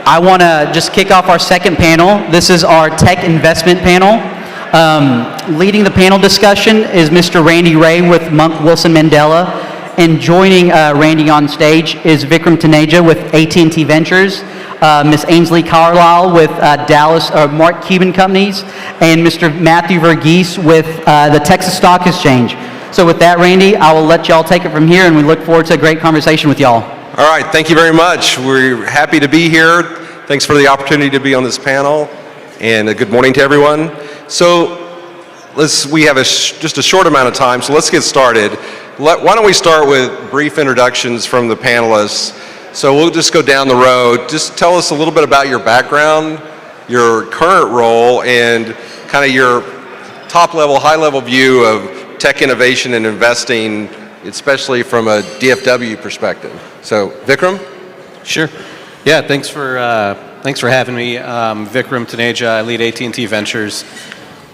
I want to just kick off our second panel. This is our tech investment panel. Leading the panel discussion is Mr. Randy Ray with Monk Wilson Mandela, and joining Randy on stage is Vikram Taneja with AT&T Ventures, Ms. Ainsley Carlisle with Dallas Mark Cuban Companies, and Mr. Matthew Verghese with the Texas Stock Exchange. So with that, Randy, I will let y'all take it from here, and we look forward to a great conversation with y'all. All right, thank you very much. We're happy to be here. Thanks for the opportunity to be on this panel, and good morning to everyone. So we have just a short amount of time, so let's get started. Why don't we start with brief introductions from the panelists. So we'll just go down the road. Just tell us a little bit about your background, your current role, and kind of your top-level, high-level view of tech innovation and investing, especially from a DFW perspective. So, Vikram? Sure. Yeah, thanks for having me. Vikram Taneja, I lead AT&T Ventures.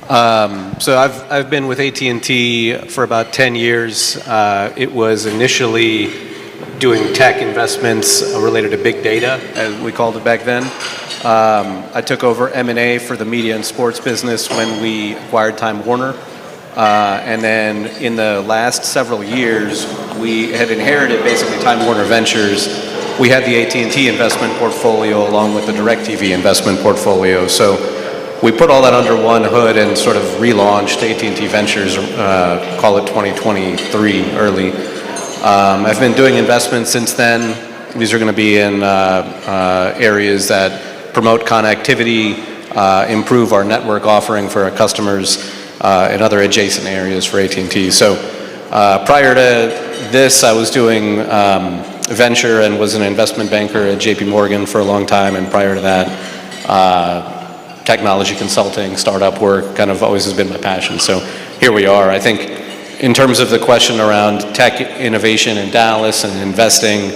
So I've been with AT&T for about 10 years. It was initially doing tech investments related to big data, as we called it back then. I took over M&A for the media and sports business when we acquired Time Warner. And then in the last several years, we had inherited basically Time Warner Ventures. We had the AT&T investment portfolio along with the DirecTV investment portfolio. So we put all that under one hood and sort of relaunched AT&T Ventures, call it 2023 early. I've been doing investments since then. These are going to be in areas that promote connectivity, improve our network offering for our customers, and other adjacent areas for AT&T. So prior to this, I was doing venture and was an investment banker at JP Morgan for a long time, and prior to that, technology consulting, startup work, kind of always has been my passion. So here we are. I think in terms of the question around tech innovation in Dallas and investing,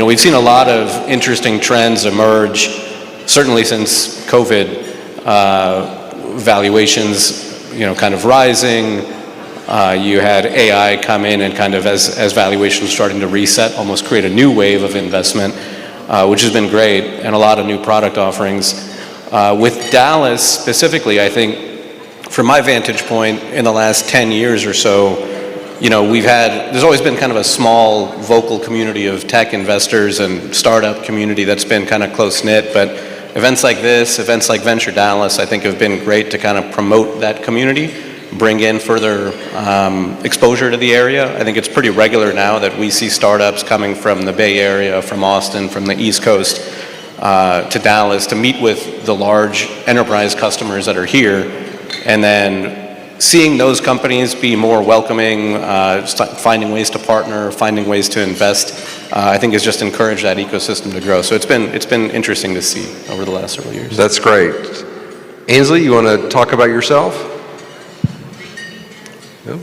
we've seen a lot of interesting trends emerge, certainly since COVID. Valuations, kind of rising. You had AI come in and kind of as valuations starting to reset, almost create a new wave of investment, which has been great, and a lot of new product offerings. With Dallas specifically, I think from my vantage point in the last 10 years or so, there's always been kind of a small vocal community of tech investors and startup community that's been kind of close-knit, but events like this, events like Venture Dallas, I think have been great to kind of promote that community, bring in further exposure to the area. I think it's pretty regular now that we see startups coming from the Bay Area, from Austin, from the East Coast to Dallas to meet with the large enterprise customers that are here, and then seeing those companies be more welcoming, finding ways to partner, finding ways to invest, I think has just encouraged that ecosystem to grow. So it's been interesting to see over the last several years. That's great. Ainsley, you want to talk about yourself? No?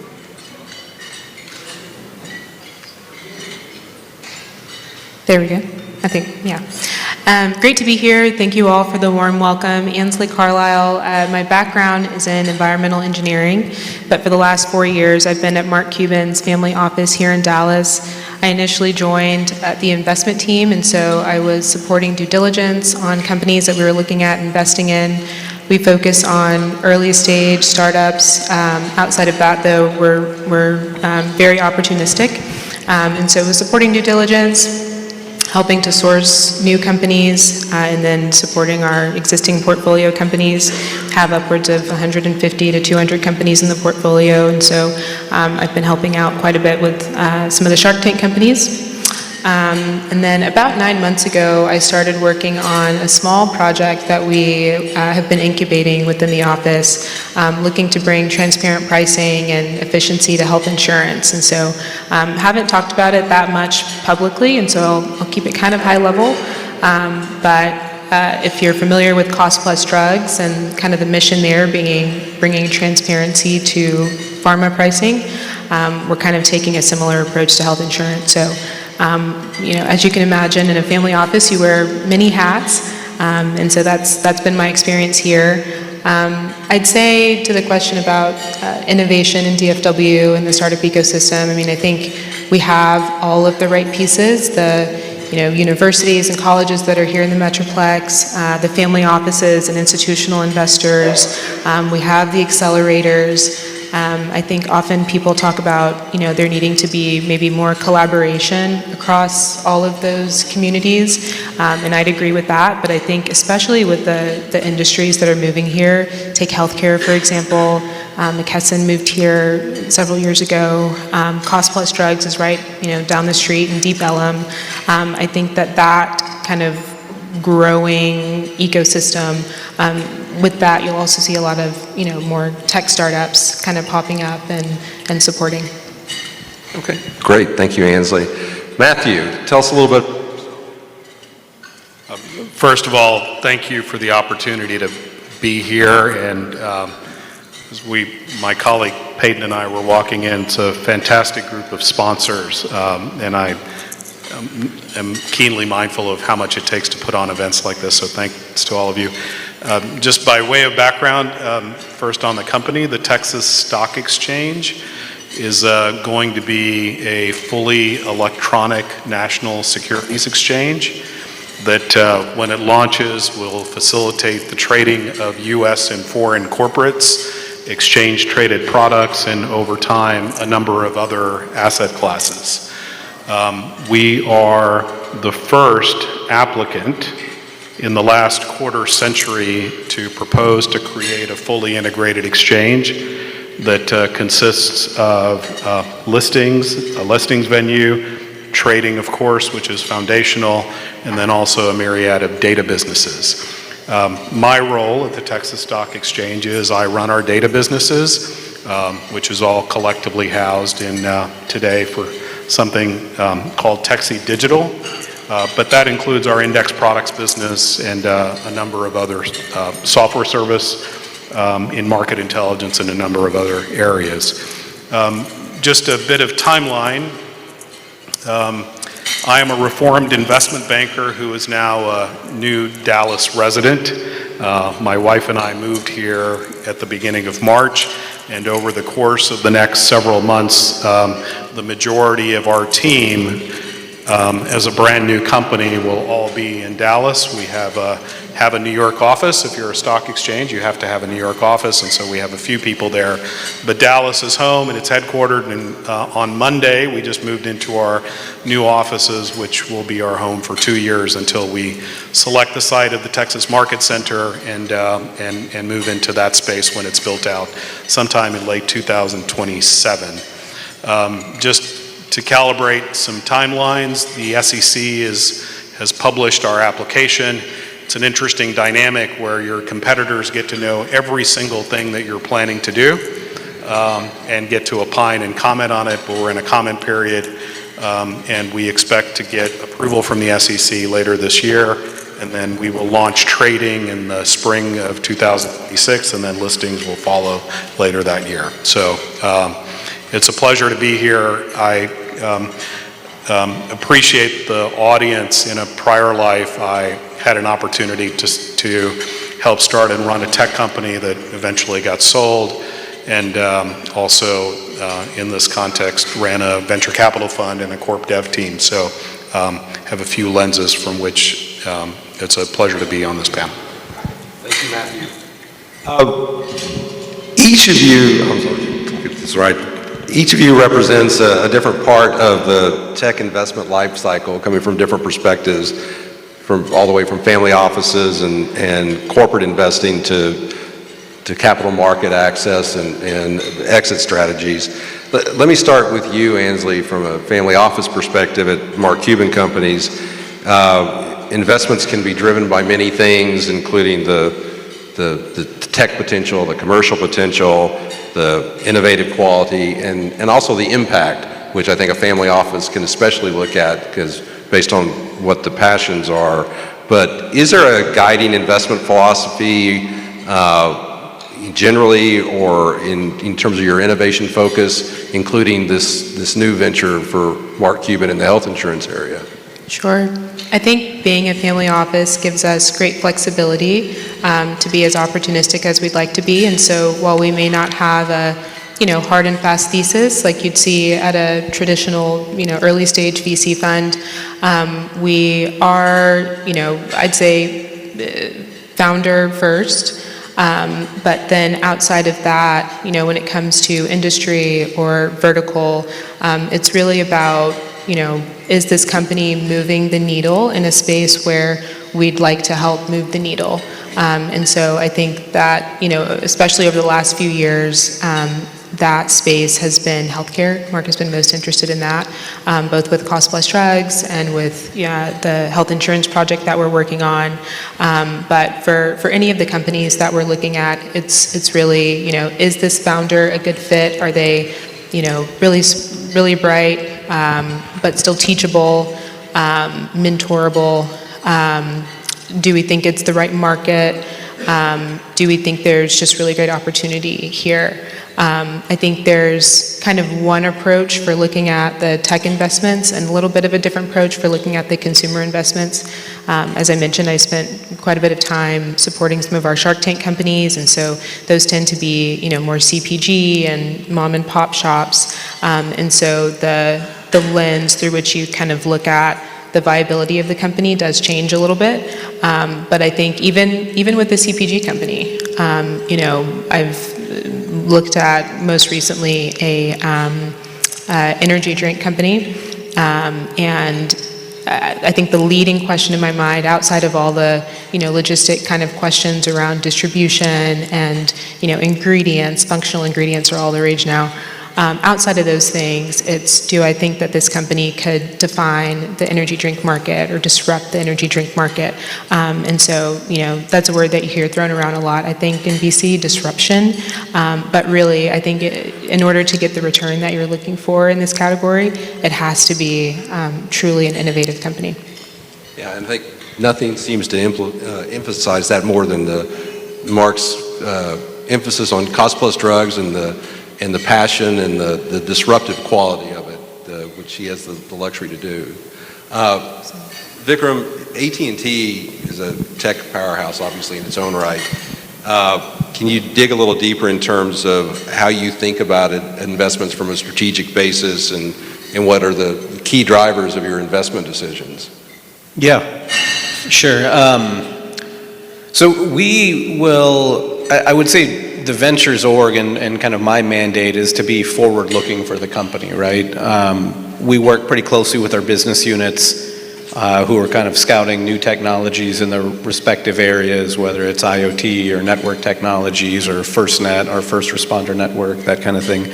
There we go. I think, yeah. Great to be here. Thank you all for the warm welcome. Ainsley Carlisle. My background is in environmental engineering, but for the last 4 years, I've been at Mark Cuban's family office here in Dallas. I initially joined the investment team, and so I was supporting due diligence on companies that we were looking at investing in. We focus on early stage startups. Outside of that, though, we're very opportunistic. And so we're supporting due diligence, helping to source new companies, and then supporting our existing portfolio companies. Have upwards of 150 to 200 companies in the portfolio, and so I've been helping out quite a bit with some of the Shark Tank companies. And then about 9 months ago, I started working on a small project that we have been incubating within the office, looking to bring transparent pricing and efficiency to health insurance. And so haven't talked about it that much publicly, and so I'll keep it kind of high level. But if you're familiar with cost plus drugs and kind of the mission there being bringing transparency to pharma pricing, we're kind of taking a similar approach to health insurance. So as you can imagine, in a family office, you wear many hats, and so that's been my experience here. I'd say to the question about innovation in DFW and the startup ecosystem, I think we have all of the right pieces. The universities and colleges that are here in the Metroplex, the family offices and institutional investors. We have the accelerators. I think often people talk about, there needing to be maybe more collaboration across all of those communities, and I'd agree with that, but I think especially with the industries that are moving here, take healthcare, for example. McKesson moved here several years ago. Cost Plus Drugs is right, down the street in Deep Ellum. I think that kind of growing ecosystem, with that, you'll also see a lot of, more tech startups kind of popping up and supporting. Okay, great. Thank you, Ansley. Matthew, tell us a little bit. First of all, thank you for the opportunity to be here. And as my colleague Peyton and I were walking in, it's a fantastic group of sponsors, and I am keenly mindful of how much it takes to put on events like this. So thanks to all of you. Just by way of background, first on the company, the Texas Stock Exchange is going to be a fully electronic national securities exchange that when it launches will facilitate the trading of U.S. and foreign corporates, exchange traded products, and over time a number of other asset classes. We are the first applicant in the last quarter century to propose to create a fully integrated exchange that consists of listings, a listings venue, trading, of course, which is foundational, and then also a myriad of data businesses. My role at the Texas Stock Exchange is I run our data businesses, which is all collectively housed in today for something called Texi Digital. But that includes our index products business and a number of other software service in market intelligence and a number of other areas. Just a bit of timeline. I am a reformed investment banker who is now a new Dallas resident. My wife and I moved here at the beginning of March, and over the course of the next several months, the majority of our team as a brand new company will all be in Dallas. We have a New York office. If you're a stock exchange, you have to have a New York office, and so we have a few people there. But Dallas is home, and it's headquartered, and on Monday we just moved into our new offices, which will be our home for 2 years until we select the site of the Texas Market Center and move into that space when it's built out sometime in late 2027. Just to calibrate some timelines, the SEC has published our application. It's an interesting dynamic where your competitors get to know every single thing that you're planning to do and get to opine and comment on it, but we're in a comment period, and we expect to get approval from the SEC later this year, and then we will launch trading in the spring of 2026, and then listings will follow later that year. So it's a pleasure to be here. I appreciate the audience. In a prior life, I had an opportunity to help start and run a tech company that eventually got sold, and also in this context ran a venture capital fund and a corp dev team. So have a few lenses from which it's a pleasure to be on this panel. Thank you, Matthew. Each of you, I'm sorry, get this right. Each of you represents a different part of the tech investment life cycle, coming from different perspectives, from all the way from family offices and corporate investing to capital market access and exit strategies. Let me start with you, Ansley, from a family office perspective at Mark Cuban Companies. Investments can be driven by many things, including the tech potential, the commercial potential, the innovative quality, and also the impact, which I think a family office can especially look at because based on what the passions are. But is there a guiding investment philosophy generally, or in terms of your innovation focus, including this new venture for Mark Cuban in the health insurance area? Sure. I think being a family office gives us great flexibility to be as opportunistic as we'd like to be. And so while we may not have hard and fast thesis like you'd see at a traditional, early stage VC fund. We are, I'd say founder first, but then outside of that, when it comes to industry or vertical, it's really about, is this company moving the needle in a space where we'd like to help move the needle? And so I think that, especially over the last few years, that space has been healthcare. Mark has been most interested in that, both with cost plus drugs and with the health insurance project that we're working on. But for any of the companies that we're looking at, it's really, is this founder a good fit? Are they, really bright, but still teachable, mentorable? Do we think it's the right market? Do we think there's just really great opportunity here? I think there's kind of one approach for looking at the tech investments and a little bit of a different approach for looking at the consumer investments. As I mentioned, I spent quite a bit of time supporting some of our Shark Tank companies, and so those tend to be, more CPG and mom and pop shops. And so the lens through which you kind of look at the viability of the company does change a little bit. But I think even with the CPG company, I've looked at most recently a energy drink company, and I think the leading question in my mind, outside of all the logistic kind of questions around distribution and ingredients, functional ingredients are all the rage now. Outside of those things, it's, do I think that this company could define the energy drink market or disrupt the energy drink market? And so, that's a word that you hear thrown around a lot, I think, in VC, disruption. But really, I think in order to get the return that you're looking for in this category, it has to be truly an innovative company. Yeah, and I think nothing seems to emphasize that more than Mark's emphasis on cost plus drugs and the passion and the disruptive quality of it, which he has the luxury to do. Vikram, AT&T is a tech powerhouse, obviously, in its own right. Can you dig a little deeper in terms of how you think about investments from a strategic basis, and what are the key drivers of your investment decisions? Yeah, sure. So we will, I would say, the ventures org and kind of my mandate is to be forward-looking for the company, right? We work pretty closely with our business units who are kind of scouting new technologies in their respective areas, whether it's IoT or network technologies or FirstNet, our first responder network, that kind of thing.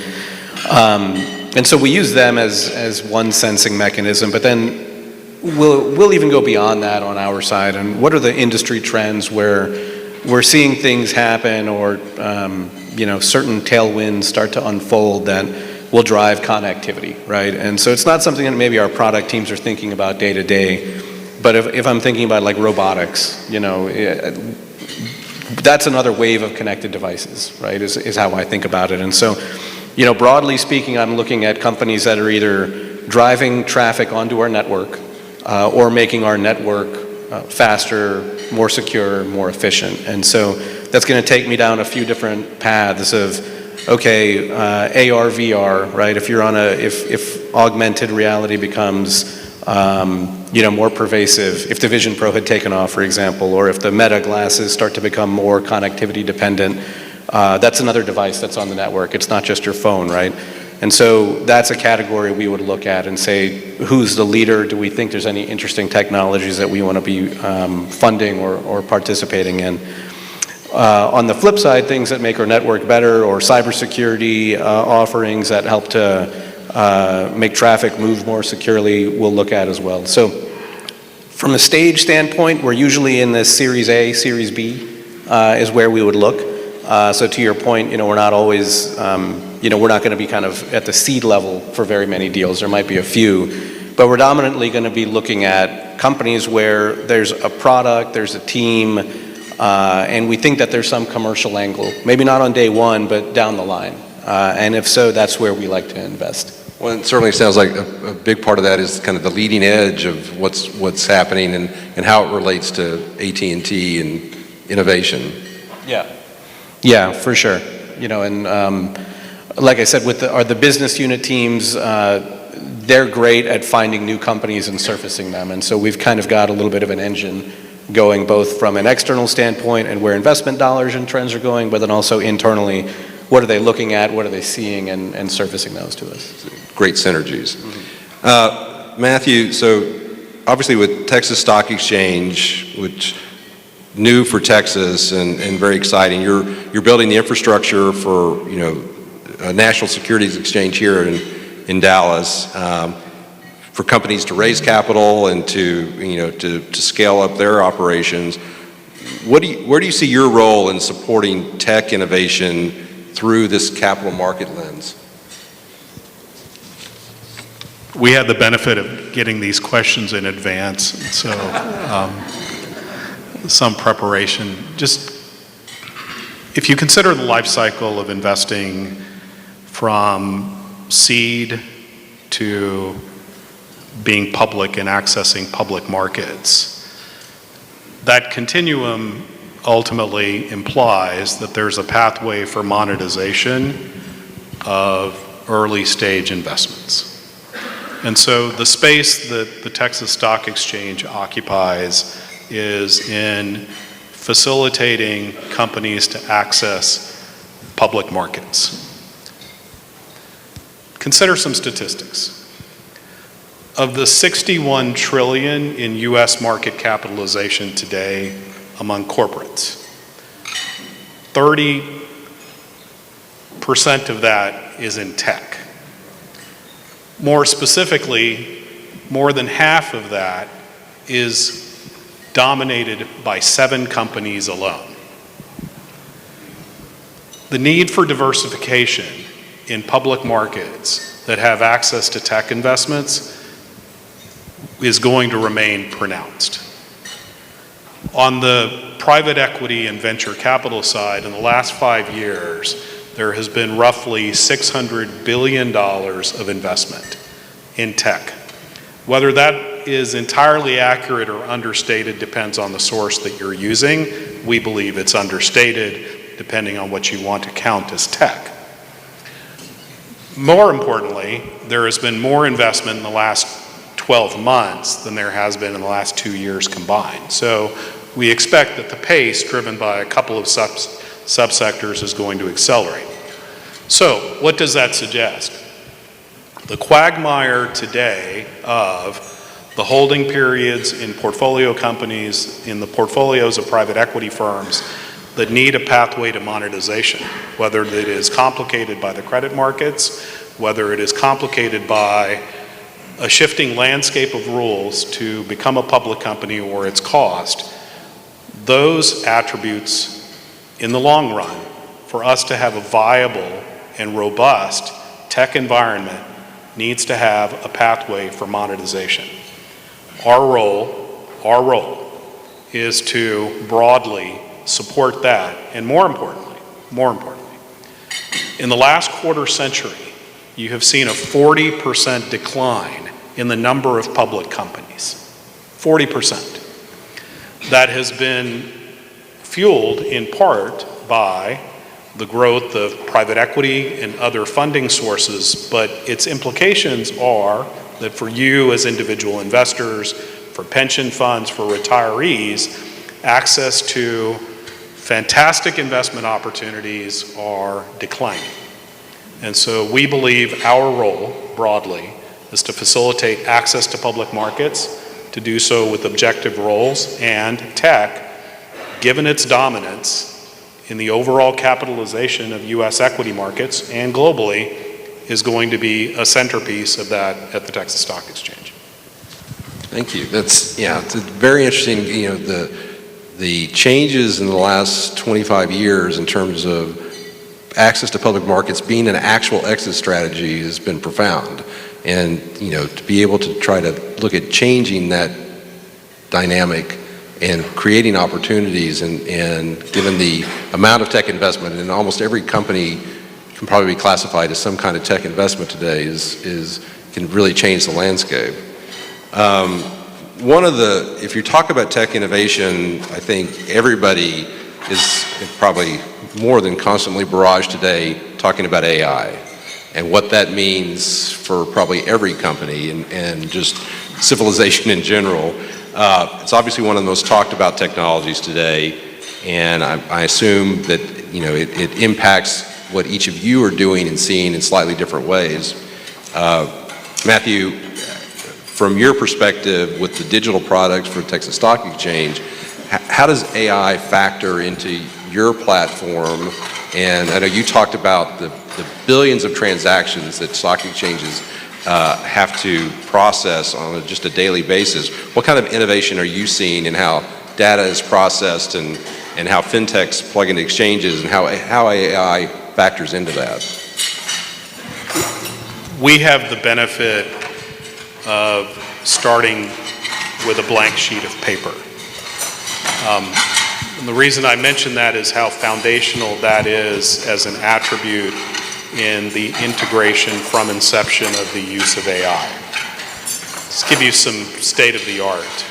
And so we use them as one sensing mechanism, but then we'll even go beyond that on our side. And what are the industry trends where we're seeing things happen, or certain tailwinds start to unfold that will drive connectivity, right? And so it's not something that maybe our product teams are thinking about day to day, but if I'm thinking about like robotics, that's another wave of connected devices, right? Is how I think about it. And so, broadly speaking, I'm looking at companies that are either driving traffic onto our network or making our network faster, more secure, more efficient. And so that's going to take me down a few different paths of, okay, AR, VR, right? If you're on if augmented reality becomes, more pervasive, if the Vision Pro had taken off, for example, or if the Meta glasses start to become more connectivity dependent, that's another device that's on the network. It's not just your phone, right? And so that's a category we would look at and say, who's the leader? Do we think there's any interesting technologies that we want to be funding or participating in? On the flip side, things that make our network better, or cybersecurity offerings that help to make traffic move more securely, we'll look at as well. So from a stage standpoint, we're usually in this Series A, Series B is where we would look. So to your point, we're not always, we're not going to be kind of at the seed level for very many deals. There might be a few, but we're dominantly going to be looking at companies where there's a product, there's a team, and we think that there's some commercial angle. Maybe not on day one, but down the line. And if so, that's where we like to invest. Well, it certainly sounds like a big part of that is kind of the leading edge of what's happening and how it relates to AT&T and innovation. Yeah, for sure. And like I said, with the business unit teams, they're great at finding new companies and surfacing them. And so we've kind of got a little bit of an engine going both from an external standpoint and where investment dollars and trends are going, but then also internally, what are they looking at, what are they seeing, and surfacing those to us. Great synergies. Matthew, so obviously with Texas Stock Exchange, which new for Texas and very exciting, you're building the infrastructure for, you know, a national securities exchange here in Dallas, for companies to raise capital and to, you know, to scale up their operations. Where do you see your role in supporting tech innovation through this capital market lens? We had the benefit of getting these questions in advance, so some preparation. Just, if you consider the life cycle of investing from seed to being public and accessing public markets, that continuum ultimately implies that there's a pathway for monetization of early stage investments. And so the space that the Texas Stock Exchange occupies is in facilitating companies to access public markets. Consider some statistics. Of the 61 trillion in US market capitalization today among corporates, 30% of that is in tech. More specifically, more than half of that is dominated by 7 companies alone. The need for diversification in public markets that have access to tech investments is going to remain pronounced. On the private equity and venture capital side, in the last 5 years, there has been roughly $600 billion of investment in tech. Whether that is entirely accurate or understated depends on the source that you're using. We believe it's understated, depending on what you want to count as tech. More importantly, there has been more investment in the last 12 months than there has been in the last 2 years combined. So we expect that the pace, driven by a couple of subsectors, is going to accelerate. So what does that suggest? The quagmire today of the holding periods in portfolio companies, in the portfolios of private equity firms that need a pathway to monetization, whether it is complicated by the credit markets, whether it is complicated by a shifting landscape of rules to become a public company or its cost, those attributes in the long run, for us to have a viable and robust tech environment, needs to have a pathway for monetization. Our role is to broadly support that, and more importantly, in the last quarter century, you have seen a 40% decline in the number of public companies. 40%. That has been fueled in part by the growth of private equity and other funding sources, but its implications are that for you as individual investors, for pension funds, for retirees, access to fantastic investment opportunities are declining. And so we believe our role, broadly, is to facilitate access to public markets, to do so with objective roles, and tech, given its dominance in the overall capitalization of US equity markets and globally, is going to be a centerpiece of that at the Texas Stock Exchange. Thank you. That's, yeah, it's very interesting, you know, the changes in the last 25 years in terms of access to public markets being an actual exit strategy has been profound. And, you know, to be able to try to look at changing that dynamic and creating opportunities, and given the amount of tech investment, and almost every company can probably be classified as some kind of tech investment today, can really change the landscape. If you talk about tech innovation, I think everybody probably more than constantly barraged today talking about AI and what that means for probably every company and just civilization in general. It's obviously one of the most talked about technologies today, and I assume that it impacts what each of you are doing and seeing in slightly different ways. Matthew, from your perspective with the digital products for Texas Stock Exchange, how does AI factor into your platform? And I know you talked about the billions of transactions that stock exchanges have to process on just a daily basis. What kind of innovation are you seeing in how data is processed and how fintechs plug into exchanges and how AI factors into that? We have the benefit of starting with a blank sheet of paper. And the reason I mention that is how foundational that is as an attribute in the integration from inception of the use of AI. Let's give you some state of the art.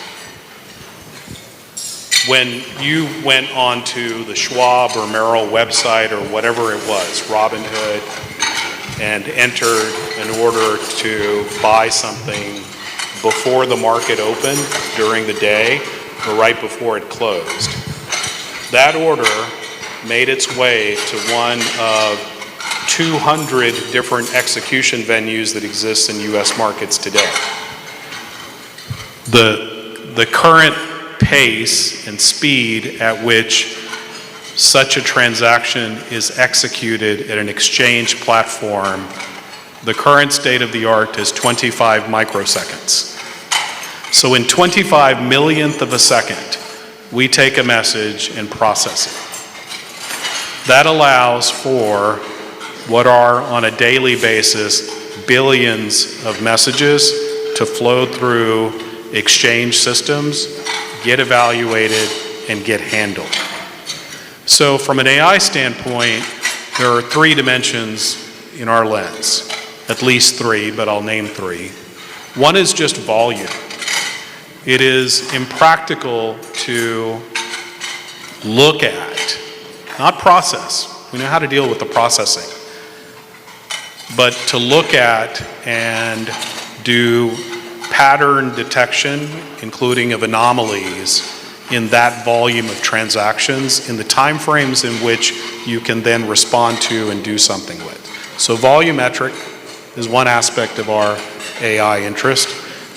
When you went onto the Schwab or Merrill website or whatever it was, Robinhood, and entered an order to buy something before the market opened during the day or right before it closed, that order made its way to one of 200 different execution venues that exist in U.S. markets today. The current pace and speed at which such a transaction is executed at an exchange platform, the current state of the art is 25 microseconds. So in 25 millionth of a second, we take a message and process it. That allows for what are on a daily basis billions of messages to flow through exchange systems, get evaluated, and get handled. So from an AI standpoint, there are three dimensions in our lens, at least three, but I'll name three. One is just volume. It is impractical to look at, not process. We know how to deal with the processing. But to look at and do pattern detection, including of anomalies in that volume of transactions in the time frames in which you can then respond to and do something with. So volumetric is one aspect of our AI interest.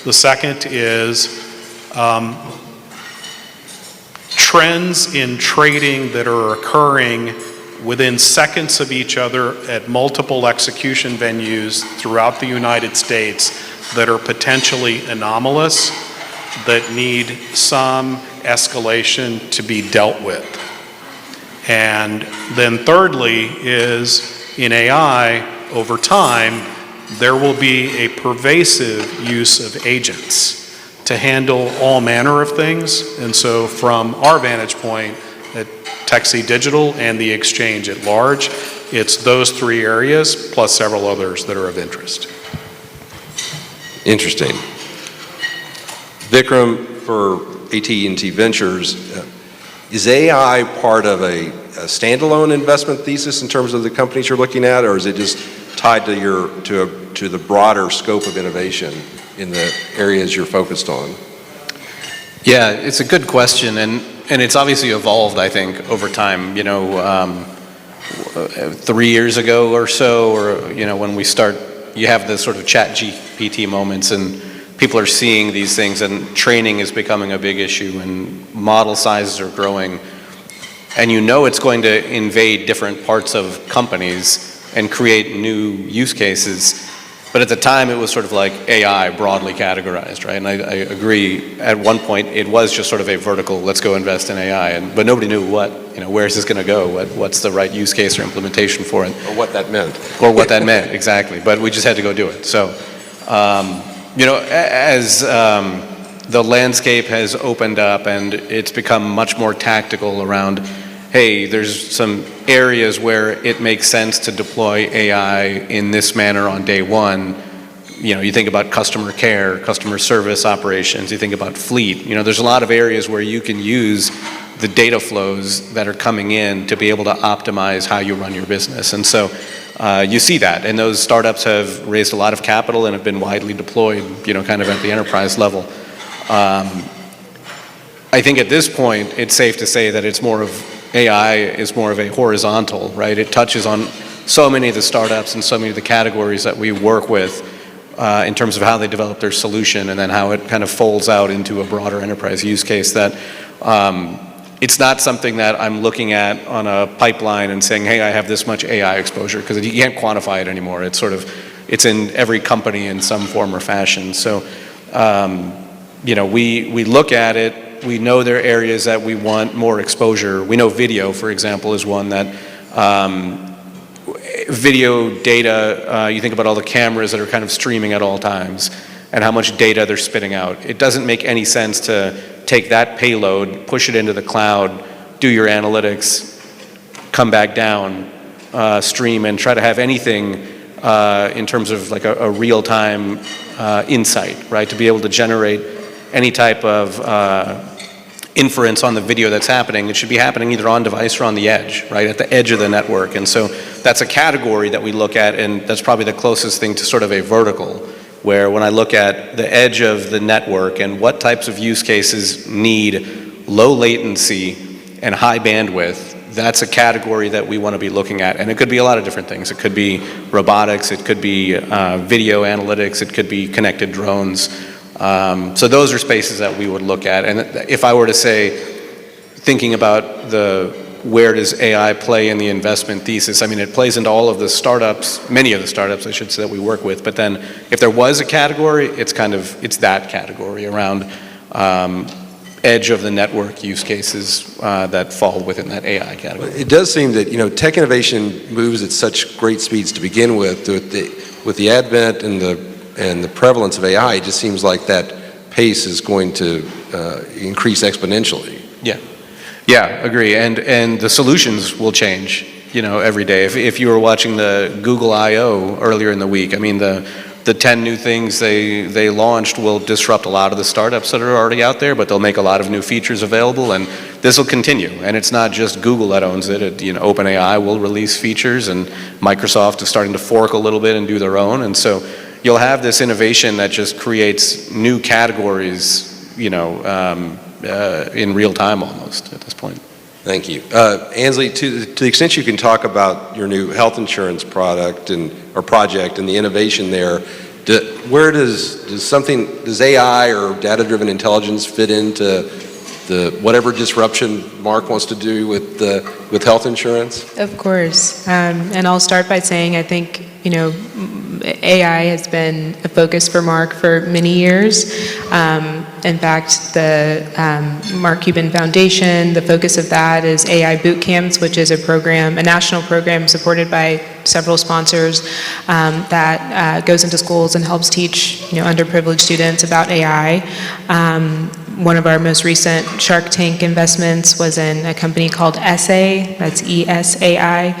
The second is trends in trading that are occurring within seconds of each other at multiple execution venues throughout the United States that are potentially anomalous, that need some escalation to be dealt with. And then thirdly is in AI, over time, there will be a pervasive use of agents to handle all manner of things. And so from our vantage point at Techsy Digital and the exchange at large, it's those three areas plus several others that are of interest. Interesting. Vikram, for AT&T Ventures, is AI part of a standalone investment thesis in terms of the companies you're looking at, or is it just tied to the broader scope of innovation in the areas you're focused on? Yeah, it's a good question, and it's obviously evolved, I think, over time. 3 years ago or so, or when we start, you have the sort of chat GPT moments, and people are seeing these things, and training is becoming a big issue, and model sizes are growing, and it's going to invade different parts of companies and create new use cases. But at the time, it was sort of like AI broadly categorized, right? And I agree. At one point, it was just sort of a vertical. Let's go invest in AI, but nobody knew where is this going to go? What's the right use case or implementation for it? Or what that meant. Or what that meant, exactly. But we just had to go do it. So, as the landscape has opened up and it's become much more tactical around, hey, there's some areas where it makes sense to deploy AI in this manner on day one. You think about customer care, customer service operations, you think about fleet. There's a lot of areas where you can use the data flows that are coming in to be able to optimize how you run your business. And so you see that, and those startups have raised a lot of capital and have been widely deployed, kind of at the enterprise level. I think at this point, it's safe to say that AI is more of a horizontal, right? It touches on so many of the startups and so many of the categories that we work with in terms of how they develop their solution, and then how it kind of folds out into a broader enterprise use case that it's not something that I'm looking at on a pipeline and saying, hey, I have this much AI exposure, because you can't quantify it anymore. It's in every company in some form or fashion. So, we look at it. We know there are areas that we want more exposure. We know video, for example, is one that video data, you think about all the cameras that are kind of streaming at all times and how much data they're spitting out. It doesn't make any sense to take that payload, push it into the cloud, do your analytics, come back down, stream, and try to have anything in terms of like a real-time insight, right? To be able to generate any type of inference on the video that's happening. It should be happening either on device or on the edge, right? At the edge of the network. And so that's a category that we look at, and that's probably the closest thing to sort of a vertical, where when I look at the edge of the network and what types of use cases need low latency and high bandwidth, that's a category that we want to be looking at. And it could be a lot of different things. It could be robotics, it could be video analytics, it could be connected drones. So those are spaces that we would look at. And if I were to say, thinking about where does AI play in the investment thesis, I mean, it plays into all of the startups, many of the startups, I should say, that we work with. But then if there was a category, it's that category around edge of the network use cases that fall within that AI category. It does seem that, tech innovation moves at such great speeds to begin with the advent and the prevalence of AI. It just seems like that pace is going to increase exponentially. Yeah, agree. And the solutions will change, every day. If you were watching the Google I/O earlier in the week, I mean, the 10 new things they launched will disrupt a lot of the startups that are already out there, but they'll make a lot of new features available, and this will continue. And it's not just Google that owns it. OpenAI will release features, and Microsoft is starting to fork a little bit and do their own. And so you'll have this innovation that just creates new categories, in real time almost at this point. Thank you. Ansley, to the extent you can talk about your new health insurance product or project and the innovation there, where does AI or data-driven intelligence fit into whatever disruption Mark wants to do with health insurance? Of course. And I'll start by saying I think, AI has been a focus for Mark for many years. In fact, the Mark Cuban Foundation, the focus of that is AI boot camps, which is a national program supported by several sponsors that goes into schools and helps teach underprivileged students about AI. One of our most recent Shark Tank investments was in a company called Essay, that's ESAI,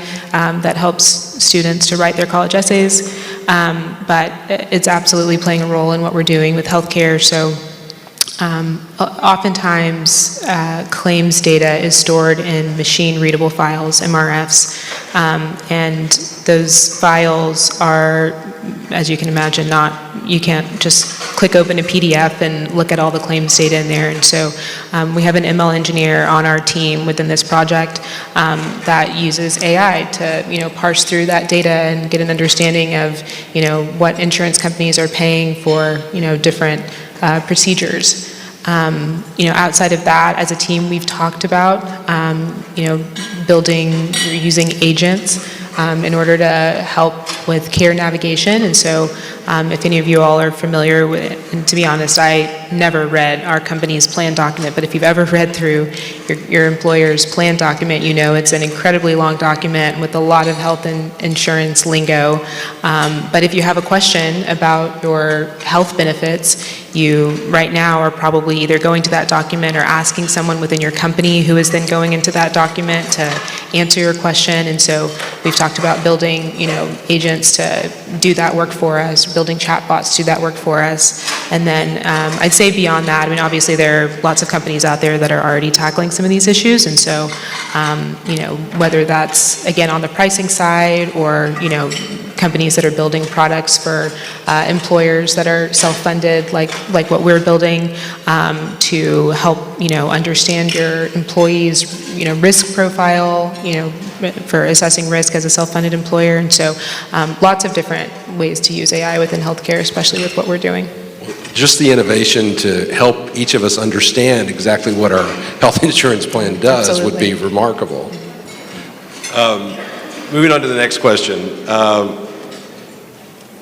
that helps students to write their college essays. But it's absolutely playing a role in what we're doing with healthcare. So oftentimes claims data is stored in machine-readable files, MRFs, and those files are, as you can imagine, you can't just click open a PDF and look at all the claims data in there. And so we have an ML engineer on our team within this project that uses AI to parse through that data and get an understanding of what insurance companies are paying for different procedures. Outside of that, as a team, we've talked about using agents in order to help with care navigation. And so if any of you all are familiar with, and to be honest, I never read our company's plan document, but if you've ever read through your employer's plan document, it's an incredibly long document with a lot of health and insurance lingo. But if you have a question about your health benefits, you right now are probably either going to that document or asking someone within your company who is then going into that document to answer your question. And so we've talked about building, agents to do that work for us, building chatbots to do that work for us. And then I'd say beyond that, I mean, obviously there are lots of companies out there that are already tackling some of these issues. And so, whether that's, again, on the pricing side or, companies that are building products for employers that are self-funded, like what we're building, to help, understand your employees, risk profile, for assessing risk as a self-funded employer. And so lots of different ways to use AI within healthcare, especially with what we're doing. Just the innovation to help each of us understand exactly what our health insurance plan does Absolutely. would be remarkable. Moving on to the next question.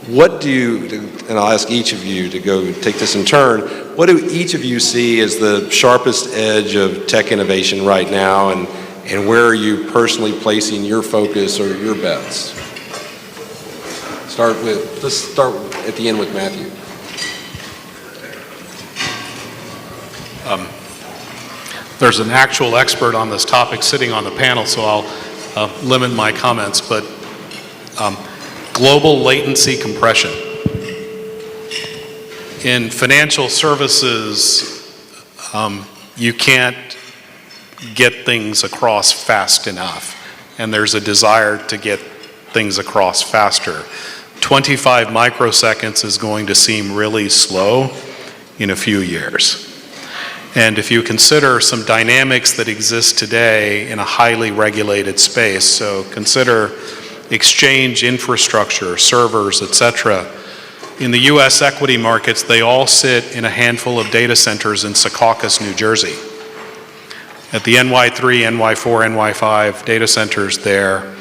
And I'll ask each of you to go take this in turn, what do each of you see as the sharpest edge of tech innovation right now, and where are you personally placing your focus or your bets? Let's start at the end with Matthew. There's an actual expert on this topic sitting on the panel, so I'll limit my comments, but global latency compression. In financial services, you can't get things across fast enough, and there's a desire to get things across faster. 25 microseconds is going to seem really slow in a few years. And if you consider some dynamics that exist today in a highly regulated space, so consider exchange infrastructure, servers, etc. In the US equity markets, they all sit in a handful of data centers in Secaucus, New Jersey. At the NY3, NY4, NY5 data centers there,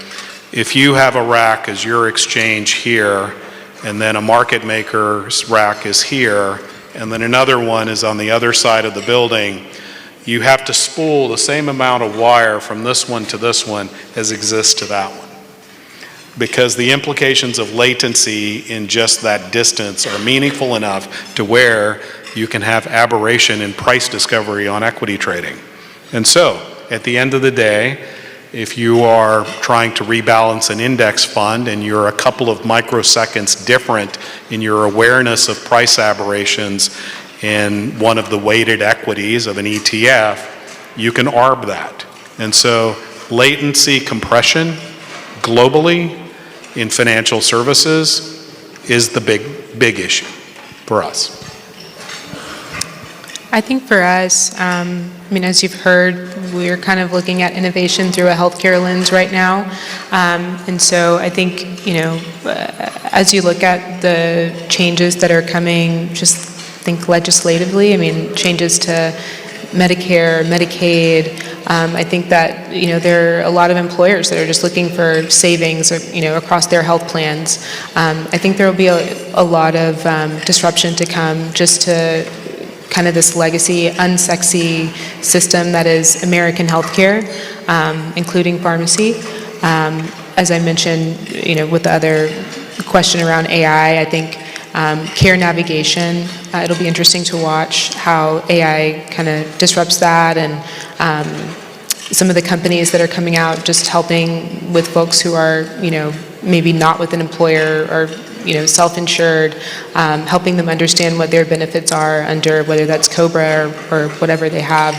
if you have a rack as your exchange here, and then a market maker's rack is here, and then another one is on the other side of the building, you have to spool the same amount of wire from this one to this one as exists to that one. Because the implications of latency in just that distance are meaningful enough to where you can have aberration in price discovery on equity trading. And so, at the end of the day, if you are trying to rebalance an index fund and you're a couple of microseconds different in your awareness of price aberrations in one of the weighted equities of an ETF, you can arb that. And so latency compression globally in financial services is the big issue for us. I think for us, as you've heard, we're kind of looking at innovation through a healthcare lens right now. And so I think, as you look at the changes that are coming, just think legislatively, changes to Medicare, Medicaid, I think that, there are a lot of employers that are just looking for savings, across their health plans. I think there will be a lot of disruption to come just to kind of this legacy, unsexy system that is American healthcare, including pharmacy. As I mentioned, with the other question around AI, I think care navigation, it'll be interesting to watch how AI kind of disrupts that, and some of the companies that are coming out just helping with folks who are, maybe not with an employer or self-insured, helping them understand what their benefits are under, whether that's COBRA or whatever they have,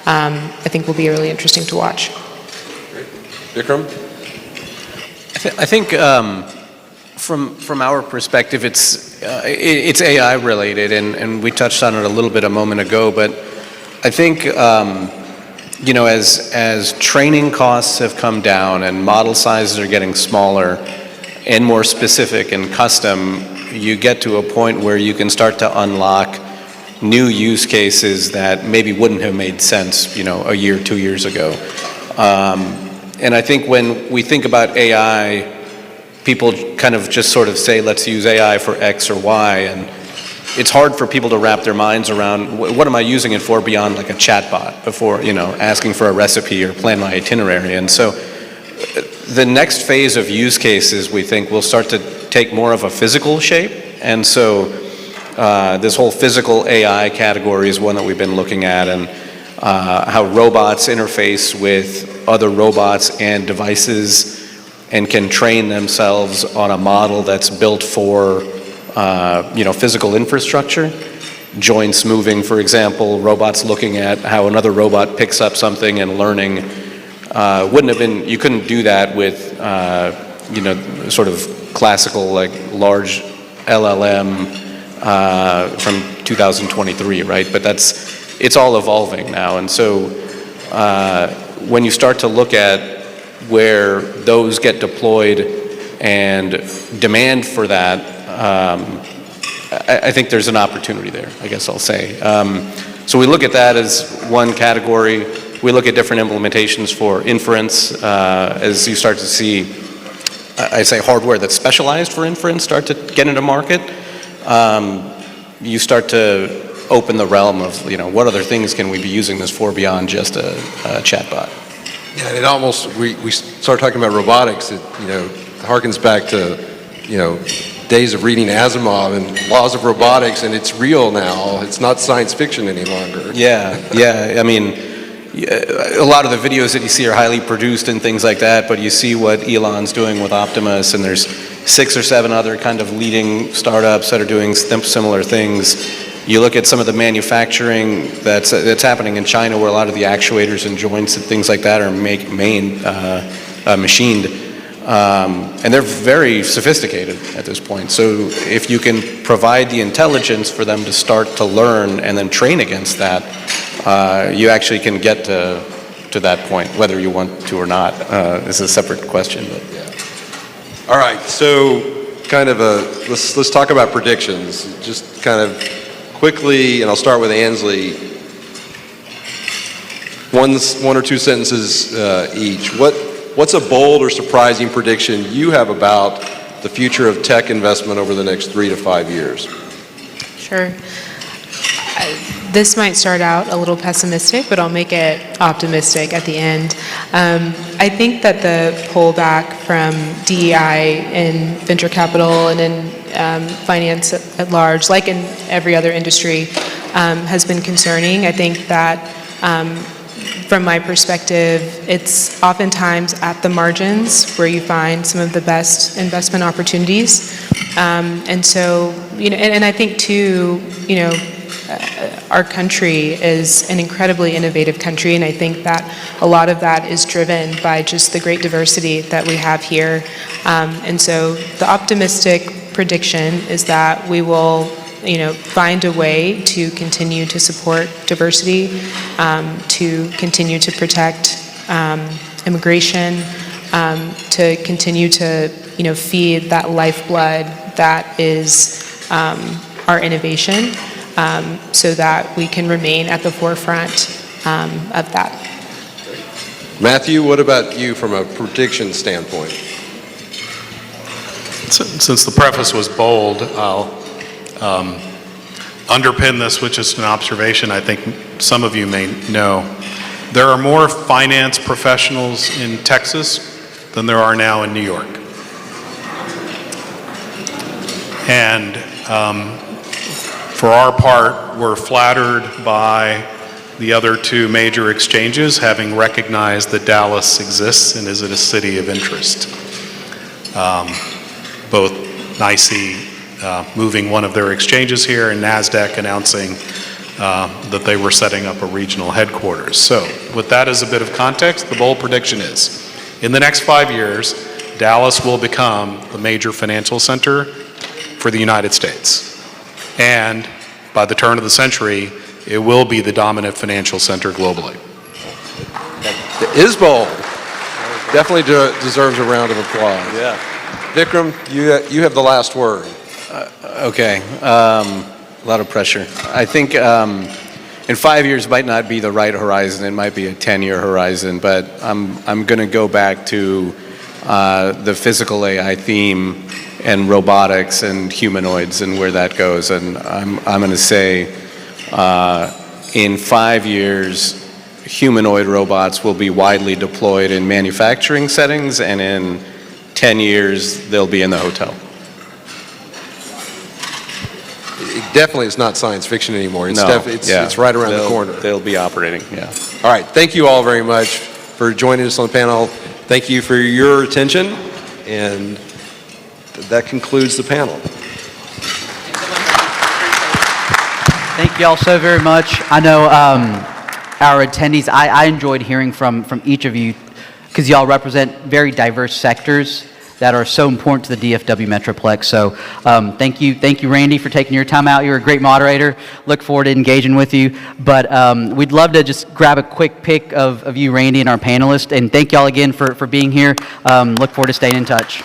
I think will be really interesting to watch. Vikram? I think from our perspective, it's AI related, and we touched on it a little bit a moment ago, but I think as training costs have come down and model sizes are getting smaller and more specific and custom, you get to a point where you can start to unlock new use cases that maybe wouldn't have made sense, a year, 2 years ago. And I think when we think about AI, people kind of just sort of say, let's use AI for X or Y, and it's hard for people to wrap their minds around what am I using it for beyond like a chatbot before, asking for a recipe or plan my itinerary. And so the next phase of use cases, we think, will start to take more of a physical shape. And so this whole physical AI category is one that we've been looking at, and how robots interface with other robots and devices and can train themselves on a model that's built for, physical infrastructure. Joints moving, for example, robots looking at how another robot picks up something and learning. You couldn't do that with, sort of classical, like large LLM from 2023, right? But it's all evolving now. And so when you start to look at where those get deployed and demand for that, I think there's an opportunity there, I guess I'll say. So we look at that as one category. We look at different implementations for inference as you start to see, I say hardware that's specialized for inference start to get into market. You start to open the realm of, what other things can we be using this for beyond just a chatbot? Yeah, and it almost, we start talking about robotics, it, harkens back to, days of reading Asimov and laws of robotics, and it's real now. It's not science fiction any longer. Yeah. I mean, a lot of the videos that you see are highly produced and things like that, but you see what Elon's doing with Optimus, and there's 6 or 7 other kind of leading startups that are doing similar things. You look at some of the manufacturing that's happening in China, where a lot of the actuators and joints and things like that are machined. And they're very sophisticated at this point. So if you can provide the intelligence for them to start to learn and then train against that, you actually can get to that point. Whether you want to or not is a separate question. But. Yeah. All right, so kind of let's talk about predictions. Just kind of quickly, and I'll start with Ansley. One or two sentences each. What's a bold or surprising prediction you have about the future of tech investment over the next 3 to 5 years? Sure. This might start out a little pessimistic, but I'll make it optimistic at the end. I think that the pullback from DEI in venture capital and in finance at large, like in every other industry, has been concerning. I think that from my perspective, it's oftentimes at the margins where you find some of the best investment opportunities. And so, and I think too, our country is an incredibly innovative country, and I think that a lot of that is driven by just the great diversity that we have here. And so the optimistic prediction is that we will find a way to continue to support diversity, to continue to protect immigration, to continue to feed that lifeblood that is our innovation, so that we can remain at the forefront of that. Matthew, what about you from a prediction standpoint? Since the preface was bold, I'll underpin this with just an observation I think some of you may know. There are more finance professionals in Texas than there are now in New York. And for our part, we're flattered by the other 2 major exchanges having recognized that Dallas exists and is a city of interest. Both NYSE moving one of their exchanges here, and NASDAQ announcing that they were setting up a regional headquarters. So with that as a bit of context, the bold prediction is, in the next 5 years, Dallas will become the major financial center for the United States. And by the turn of the century, it will be the dominant financial center globally. It is bold. Definitely deserves a round of applause. Yeah. Vikram, you have the last word. Okay, a lot of pressure. I think in 5 years might not be the right horizon. It might be a 10-year horizon, but I'm going to go back to the physical AI theme and robotics and humanoids and where that goes. And I'm going to say in 5 years, humanoid robots will be widely deployed in manufacturing settings, and in 10 years, they'll be in the hotel. It definitely is not science fiction anymore. It's No, it's right around the corner. They'll be operating, yeah. All right, thank you all very much. for joining us on the panel. Thank you for your attention, and that concludes the panel. Thank you all so very much. I know our attendees, I enjoyed hearing from each of you because y'all represent very diverse sectors that are so important to the DFW Metroplex. So thank you, Randy, for taking your time out. You're a great moderator. Look forward to engaging with you. But we'd love to just grab a quick pic of you, Randy, and our panelists. And thank y'all again for being here. Look forward to staying in touch.